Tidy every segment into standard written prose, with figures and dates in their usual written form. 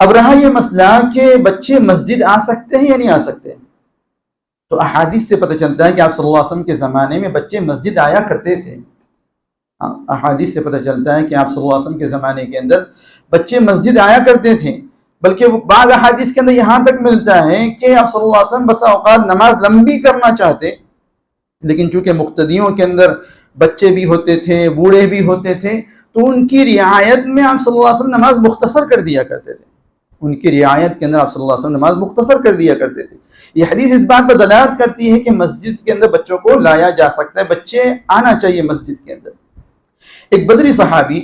اب رہا یہ مسئلہ کہ بچے مسجد آ سکتے ہیں یا نہیں آ سکتے، تو احادیث سے پتہ چلتا ہے کہ آپ صلی اللہ علیہ وسلم کے زمانے میں بچے مسجد آیا کرتے تھے۔ احادیث سے پتہ چلتا ہے کہ آپ صلی اللہ علیہ وسلم کے زمانے کے اندر بچے مسجد آیا کرتے تھے، بلکہ بعض احادیث کے اندر یہاں تک ملتا ہے کہ آپ صلی اللہ علیہ وسلم بسا اوقات نماز لمبی کرنا چاہتے، لیکن چونکہ مقتدیوں کے اندر بچے بھی ہوتے تھے، بوڑھے بھی ہوتے تھے، تو ان کی رعایت میں آپ صلی اللہ علیہ وسلم نماز مختصر کر دیا کرتے تھے۔ ان کی رعایت کے اندر آپ صلی اللہ علیہ وسلم نماز مختصر کر دیا کرتے تھے۔ یہ حدیث اس بات پر دلالت کرتی ہے کہ مسجد کے اندر بچوں کو لایا جا سکتا ہے، بچے آنا چاہیے مسجد کے اندر۔ ایک بدری صحابی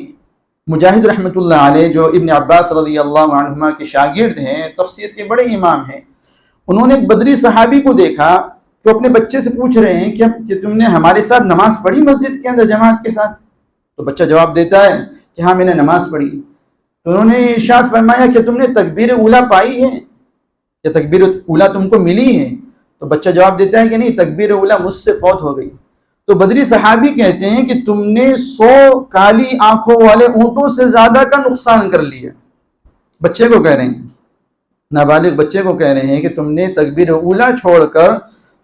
مجاہد رحمۃ اللہ علیہ، جو ابن عباس رضی اللہ عنہما کے شاگرد ہیں، تفسیر کے بڑے امام ہیں، انہوں نے ایک بدری صحابی کو دیکھا کہ اپنے بچے سے پوچھ رہے ہیں کہ تم نے ہمارے ساتھ نماز پڑھی مسجد کے اندر جماعت کے ساتھ؟ تو بچہ جواب دیتا ہے کہ ہاں میں نے نماز پڑھی۔ تو انہوں نے ارشاد فرمایا کہ تم نے تکبیر اولیٰ پائی ہے، کہ تکبیر اولیٰ تم کو ملی ہے؟ تو بچہ جواب دیتا ہے کہ نہیں، تکبیر اولیٰ مجھ سے فوت ہو گئی۔ تو بدری صحابی کہتے ہیں کہ تم نے 100 کالی آنکھوں والے اونٹوں سے زیادہ کا نقصان کر لیا۔ بچے کو کہہ رہے ہیں، نابالغ بچے کو کہہ رہے ہیں کہ تم نے تکبیر اولیٰ چھوڑ کر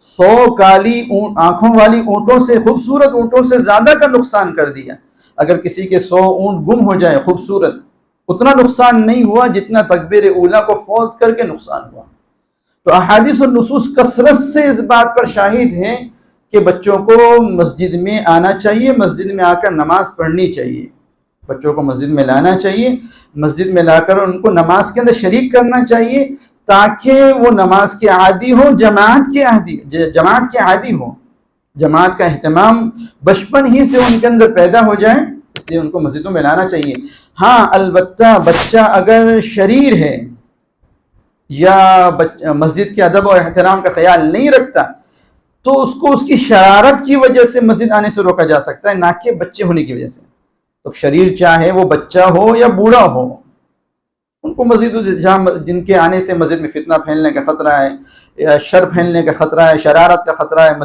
100 کالی آنکھوں والی اونٹوں سے، خوبصورت اونٹوں سے زیادہ کا نقصان کر دیا۔ اگر کسی کے 100 اونٹ گم ہو جائے خوبصورت، اتنا نقصان نہیں ہوا جتنا تکبیر اولیٰ کو فوت کر کے نقصان ہوا۔ تو احادیث اور نصوص کثرت سے اس بات پر شاہد ہیں کہ بچوں کو مسجد میں آنا چاہیے، مسجد میں آ کر نماز پڑھنی چاہیے، بچوں کو مسجد میں لانا چاہیے، مسجد میں لا کر ان کو نماز کے اندر شریک کرنا چاہیے، تاکہ وہ نماز کے عادی ہو، جماعت کے عادی ہو، جماعت کا اہتمام بچپن ہی سے ان کے اندر پیدا ہو جائے، اس لیے ان کو مسجدوں میں لانا چاہیے۔ ہاں البتہ بچہ اگر شریر ہے یا مسجد کے ادب اور احترام کا خیال نہیں رکھتا، تو اس کو اس کی شرارت کی وجہ سے مسجد آنے سے روکا جا سکتا ہے، نہ کہ بچے ہونے کی وجہ سے۔ تو شریر چاہے وہ بچہ ہو یا بوڑھا ہو، ان کو مسجد جن کے آنے سے مسجد میں فتنہ پھیلنے کا خطرہ ہے، یا شر پھیلنے کا خطرہ ہے، شرارت کا خطرہ ہے،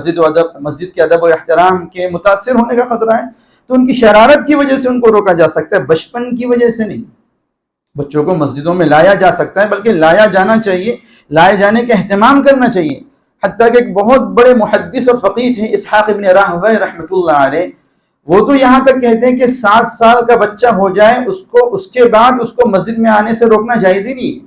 مسجد کے ادب و احترام کے متاثر ہونے کا خطرہ ہے، تو ان کی شرارت کی وجہ سے ان کو روکا جا سکتا ہے، بچپن کی وجہ سے نہیں۔ بچوں کو مسجدوں میں لایا جا سکتا ہے، بلکہ لایا جانا چاہیے، لائے جانے کا اہتمام کرنا چاہیے۔ حتیٰ کہ ایک بہت بڑے محدث اور فقیہ ہیں اسحاق ابن راہویہ رحمۃ اللہ علیہ، وہ تو یہاں تک کہتے ہیں کہ 7 سال کا بچہ ہو جائے اس کے بعد اس کو مسجد میں آنے سے روکنا جائز ہی نہیں ہے۔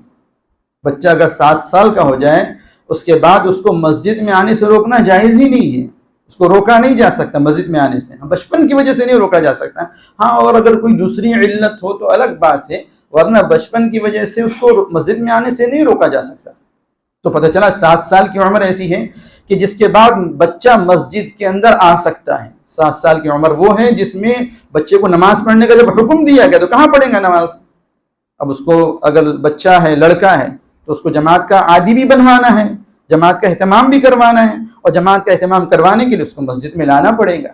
بچہ اگر 7 سال کا ہو جائے اس کے بعد اس کو مسجد میں آنے سے روکنا جائز ہی نہیں ہے، اس کو روکا نہیں جا سکتا مسجد میں آنے سے، بچپن کی وجہ سے نہیں روکا جا سکتا۔ ہاں اور اگر کوئی دوسری علت ہو تو الگ بات ہے، ورنہ بچپن کی وجہ سے اس کو مسجد میں آنے سے نہیں روکا جا سکتا۔ تو پتہ چلا 7 سال کی عمر ایسی ہے کہ جس کے بعد بچہ مسجد کے اندر آ سکتا ہے۔ 7 سال کی عمر وہ ہے جس میں بچے کو نماز پڑھنے کا جب حکم دیا گیا تو کہاں پڑھیں گا نماز؟ اب اس کو اگر بچہ ہے، لڑکا ہے، تو اس کو جماعت کا عادی بھی بنوانا ہے، جماعت کا اہتمام بھی کروانا ہے، اور جماعت کا اہتمام کروانے کے لیے اس کو مسجد میں لانا پڑے گا۔